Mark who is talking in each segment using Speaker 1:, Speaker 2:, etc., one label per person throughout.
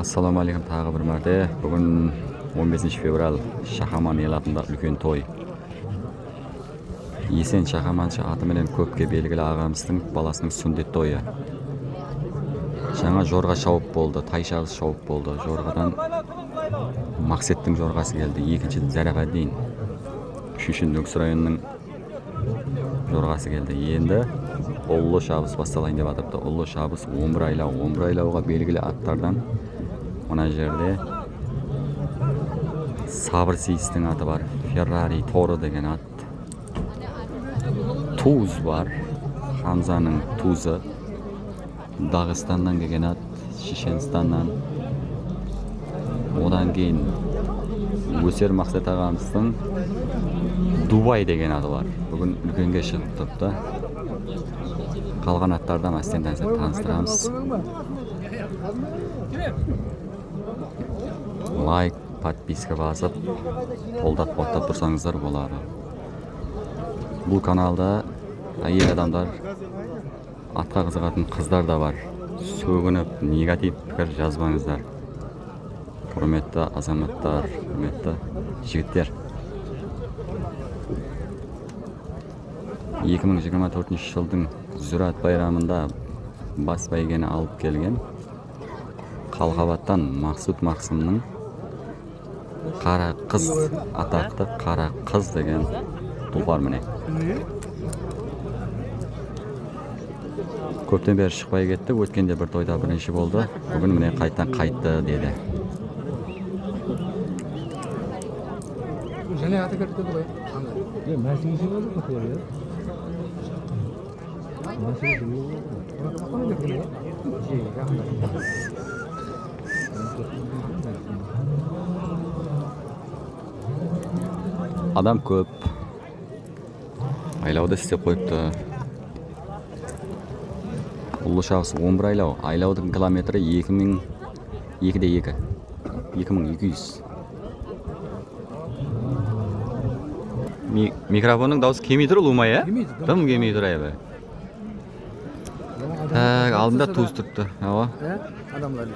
Speaker 1: Assalomu alaykum tag'i bir marta. Bugun 15-fevral Shahaman yillarida ulkan to'y. Yesen Shahamanchi ati bilan ko'pga belgili og'amizning balasining sundet to'yi. Жаңа jorga şovub bo'ldi, Tayshavuz şovub bo'ldi. Jorgadan Maqsadning jorgasi keldi. Ikkinchi Zarafaddin. 3-Nukus rayonining jorgasi keldi. Endi Ollo Shavuz boshlangan deb atibdi. Ollo Shavuz 11 aylovga belgili atlardan ona yerda Sabr Siyisning ati bor. Ferrari Toro degan at. Tuz var. Hamzaning tuzi. Dag'istondan kelgan at, Chechenistondan. Ondan keyin O'ser Maqsad og'amizning Dubay degan ati bor. Bugun ulkanga chiqib turibdi. Qolgan atlardan astendan tanishtiramiz. Like, подписка bosib, qo'llab-quvvatlab tursangizlar bo'ladi. Bu kanalda ayol odamlar, atqa qiziqатын qizlar da var. So'ginib, negativ fikr yozmangizlar. Hurmatli azamatlar, hurmatli yigitlar. 2024-yilning Zurat bayramida bas baygani olib kelgan Qalqabatdan Maqsud Maqsimning Qara qiz ataqda Qara qiz degan tulpar mine. Ko'pdan beri chiqmay ketdi. O'tganda bir to'yda birinchi bo'ldi. Bugun mine qaytdi dedi. Adam ko'p. Aylovda istep qo'yibdi. Ullu Shavuz 11 aylov. Aylovning kilometri 2200. 2200. Mikrofonning davosi kelmay turib ulmay, ya? Tim kelmay turayapti. Oldinda tuz turibdi. Havo.
Speaker 2: Adamlar.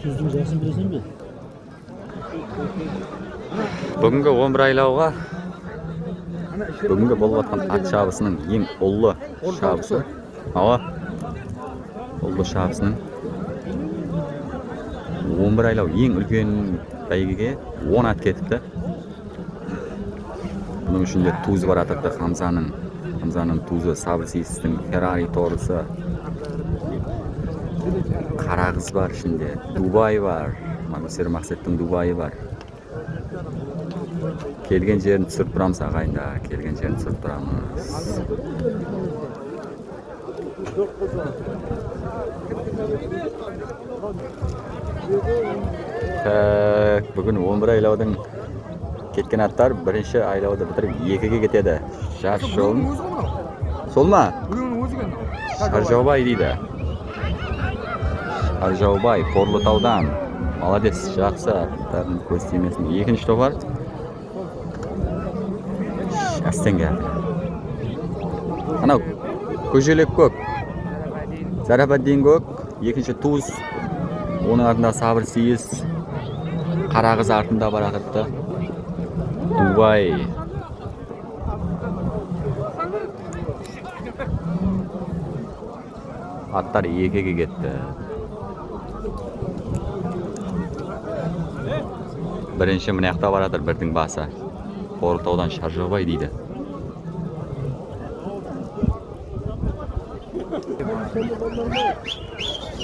Speaker 2: Tuzning jasini bilasanmi?
Speaker 1: Bugungi 11 aylovga bugungi bo'layotgan at shavisining eng ulli shavisi. Havo. Ulli shavisining 11 aylov eng ulkan baygiga 10 at ketibdi. Buning uchun tuz bor atibdi Hamzaning tuzi, Sabr Siyisning Ferrari Toro'si. Qara qiz var şimdi. Dubai var. O'ser Maqsadning Dubai var. Kelgan yerini tushirib turamiz aqayinda. Kelgan yerini tushirib turamiz. Bugun 11 aylovdan ketgan atlar birinchi aylovda bitirib 2ga ketadi. Shashol. Solma. Sharjobay deydi. Arjavbay, Porlutavdan. Молодец, жақсы. Аттардың көз тимесін. Екінші топар. Әстенге. Анау, көжелек көк. Зарабаддин көк. Екінші туз. Оның артында Сабыр Сиіз. Қара қыз артында бар атыпты. Дубай. Аттар екеге кетті. Birinchi mine yoqda baradir birning basi. Qo'rtovdan Sharjobay deydi.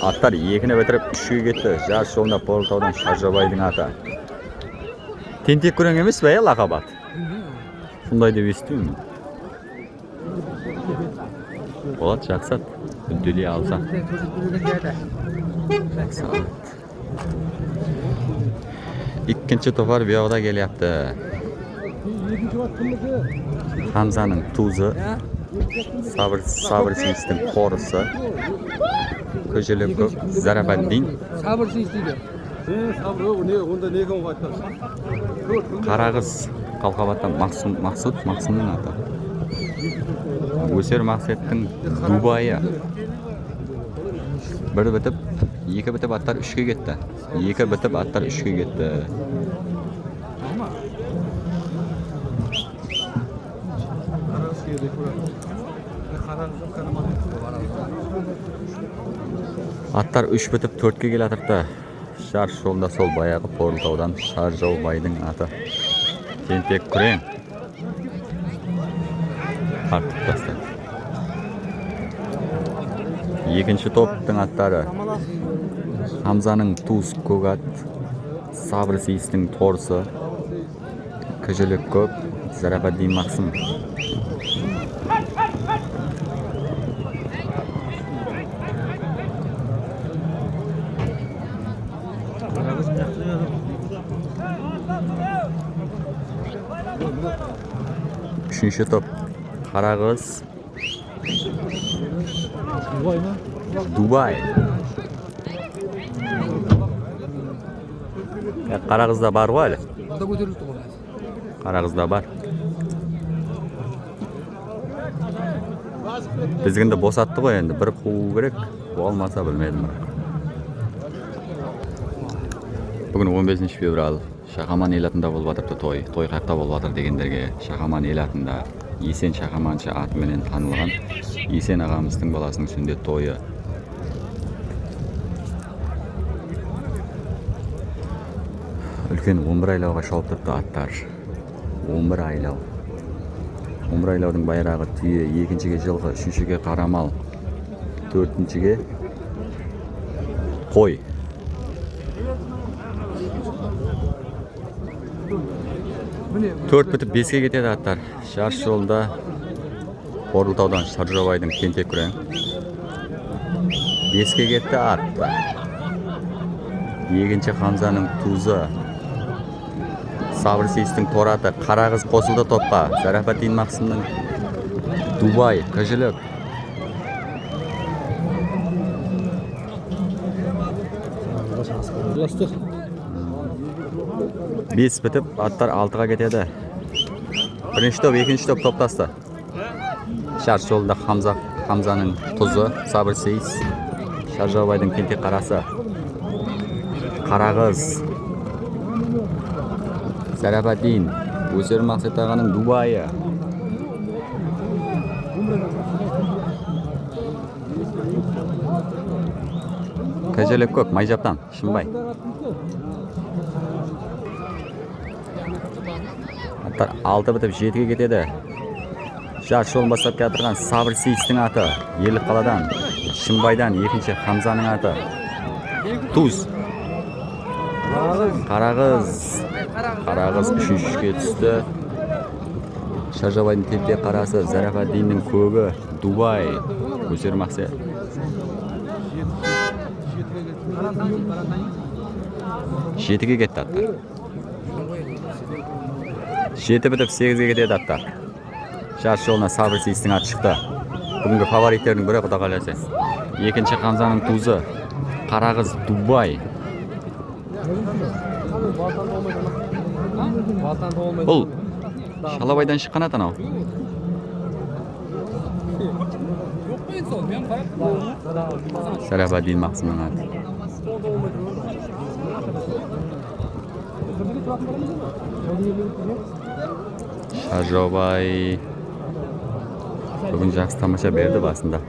Speaker 1: Atlar yekini bitirib 3ga ketdi. Jar so'lda Qo'rtovdan Sharjobayning ati. Tentek ko'rang emas-ku ya laqabat. Shunday deb eshitdimmi? Bo'ladi, chaqsat. Udduli olsa. İkinci topar bir yoqda kelyapti. Hamzaning tuzi, Sabr Siyisning Toro'si. Ko'jalik ko'p, Zarafaddin.
Speaker 2: Sabr Siyisdi. Sabr, uni onda ne kon qaytdi?
Speaker 1: Qara qiz Qalqabatdan Maqsudning ati. Өсер Мақсаттың Дубайы. Bir bitib, iki bitib atlar 3'e ketdi. Iki bitib atlar 3'e ketdi. Atlar 3 bitib 4'e kelatirdi. Şar yolda sol bayağı Portaudan Şarjov baydың аты. Tentek Kureng. Artıq tastadi. Екінші топтың аттары Хамзаның Туз Когат, Сабыр Сейістің Торсы, Кіжілік Көп, Зарабаддин Мақсым. Үшінші топ Қарағыз Дубай. Қарағызда бар ғой әлі? Қарағызда бар. Бізгінді босатты ғой енді, бір қуу керек. Болмаса білмедім. Бүгін 15 февраль. Шақаман ел атында болып атырды той. Той қақта болып атыр дегендерге Шақаман ел атында Есен Шақаманшы атыменен танылған Есен ағамыздың баласының сүндет тойы. Үлкен 11 айлауға шауып тұрды аттар. 11 айлау. 11 айлаудың байрағы түйе, екіншіге жылғы, үшіншіге қарамал, төртіншіге қой. Төрт бітіп 5-ке кетеді аттар. Шарш жолда Порылтаудан Шаржабайдың Тентек Күрең. 5-ке кетті атты. Екінші Хамзаның Тузы. Сабыр Сейістің Тораты. Қарағыз қосылды топқа. Зарабаддин Мақсымның Дубай. Кіжілік. Бес бітіп, аттар 6-ға кетеді. Бірінші топ, екінші топ топтасты. Шарш жолында Хамзаның Тузы, Сабыр Сейіс, Шаржабайдың Тентек Қарасы, Қарағыз, Зарабаддин, Өсер Мақсат ағаның Дубайы. Кәжелік көп, Майжаптан, Шымбай. Аттар 6 бітіп 7-ге кетеді. Шарш жолын бастап келатырған Сабыр Сейістің аты. Ерлік қаладан, Шымбайдан екінші Хамзаның аты. Туз. Қарағыз. Қарағыз 3-ге түсті. Шаржабайдың Тентек Қарасы, Зарабаддиннің Көгі, Дубай. Өсер Мақсат. 7-ге кетті аттар. 7 бітіп 8-ге кетеді аттар. Шарш жолына Сабыр Сейістің аты шықты. Бүгінгі фавориттердің бірі құда қаласы. Екінші Хамзаның Тузы, Қарағыз, Дубай. Бұл Шалабайдан шыққан ат анау. Зарабаддин Мақсымның аты. Шаржабай бүгін жақсы тамаша берді басында.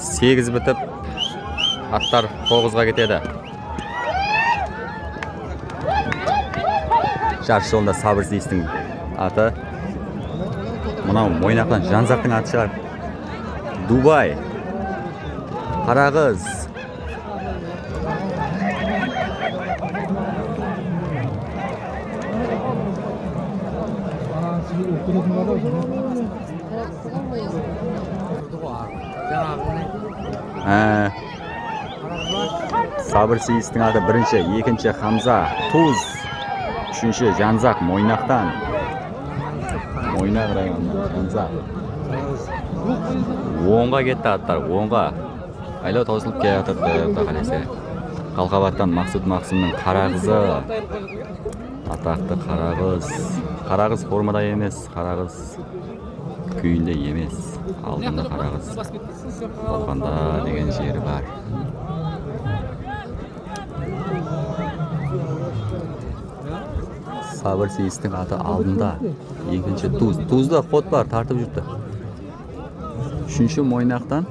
Speaker 1: 8 бітіп аттар 9-ға кетеді. Шарш жолында Сабыр Сейістің аты. Мұнау Мойнақтан Жанзақтың аты шығар. Дубай. Қарағыз. Сабыр Сейістің аты бірінші, екінші Хамза, Туз, үшінші Жанзақ, Мойнақтан. Мойнақ районынан Жанза. 10-ға кетті аттар, 10-ға. Айлау таусылып кей атырды қалесе. Қалқабаттан Мақсұт Мақсымның Қарағызы. Атақты Қарағыз. Qara qiz formada emas, qara qiz kuyінде емес. Алдында qara qiz болғанда деген жері бар. Sabır Seyis'in аты алдында. Екінші Туз. Tuzda қот бар, тартып жүрді. Үшінші Мойнақтан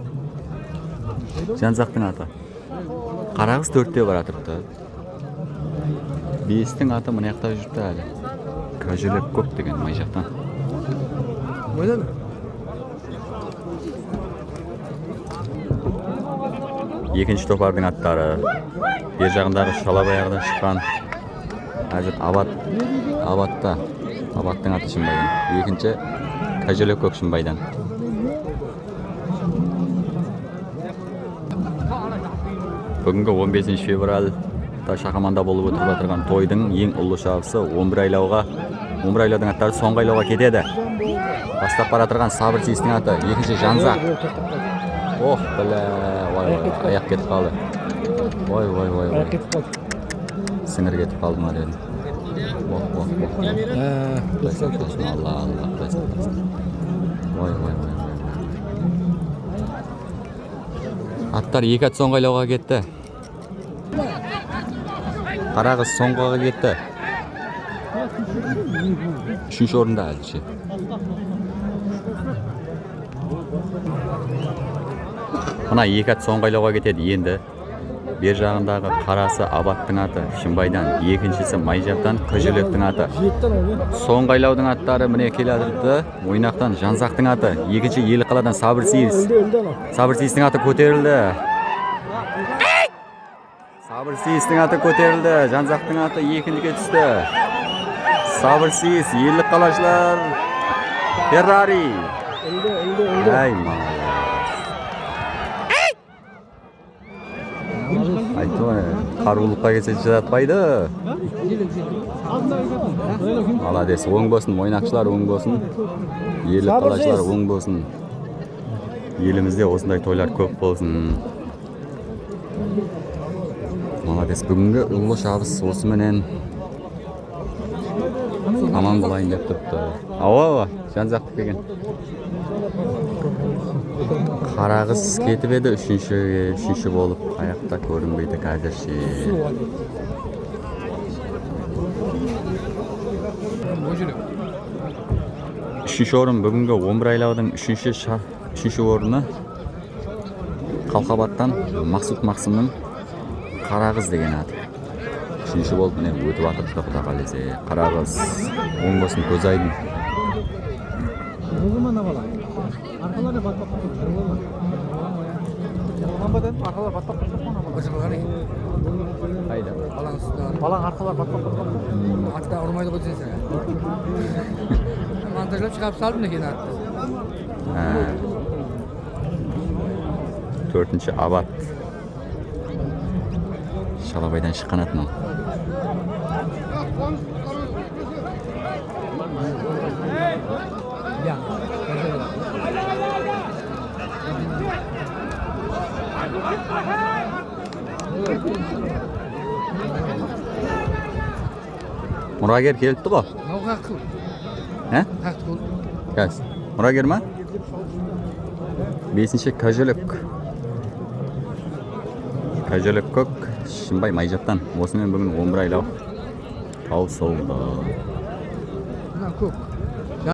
Speaker 1: Жанзақтың аты. Қара қыз 4-те бар атырыпты. Бестің аты мына жақта жүрді әлі. Көжелек көк деген май жақтан. Екінші топардың аттары. Бер жағындағы Шалабаяғыдан шыққан. Әзір Абатта. Абаттың аты Шымбайдан. Екінші Көжелек көк Шымбайдан. Бүгінгі 15 февральда Шақаманда болып өтіп отырған тойдың ең ұлы шабысы 11 айлауға, 11 айлаудың аттары соңғы айлауға кетеді. Бастап бара тұрған Сабыр Сейістің аты, екінші Жанзақ. Ох, білі, аяқ кетіп қалды. Ой. Сіңір кетіп қалды ма дедім. Алла, ой. Аттар екі ат соңғы айлауға кетті. Қара қыз соңғыға кетті. Үшінші орында әлі. Мына екі ат соңғы айлауға кетеді енді. Бер жағындағы қарасы Абаттың аты Шымбайдан, екіншісі Майжаптан Көжелектің аты. Соңғы айлаудың аттары міне келеді. Ойнақтан Жанзақтың аты, екінші Еліқаладан Сабыр Сейіс. Сабыр Сейістің аты көтерілді. Сабыр Сейістің аты көтерілді. Жанзақтың аты екіншіге түсті. Сабыр Сейіс, Еліқалашылар Феррари. Әй маңай. Айтуы, қарулыққа кетсе жатпайды. Молодец, оң болсын, ойнақшылар оң болсын. Еліқалашылар оң болсын. Елімізде осындай тойлар көп болсын. Молодец, бүгінгі ұлы шабыс осыменен аман болайын деп тұрыпты. Ау, Жанзақтық деген. Қара қыз кетіп еді, үшінші болып аяқта көрінбейді қазірше. Үшінші орын бүгінгі 11 айлаудың үшінші орыны Қалқабаттан Мақсут Мақсымның Қара қыз деген аты. Үшінші болып міне өтіп атырыпты құда қалесе. Қара қыз оң болсын көз айдың.
Speaker 3: Балаң арқалар батпақ тұрған. Атта ұрмайды ғой сен. Монтажлап шығарып салдым екен атты.
Speaker 1: Төртінші Абат. Шалабайдан шыққан ат мынау. Muragер келіпті ғой? Кәз. Muragер ма? 5-ші Көжелек. Көжелек көк Шымбай Майжаптан. Осымен бүгін 11 айлау тау солды.
Speaker 3: Көк.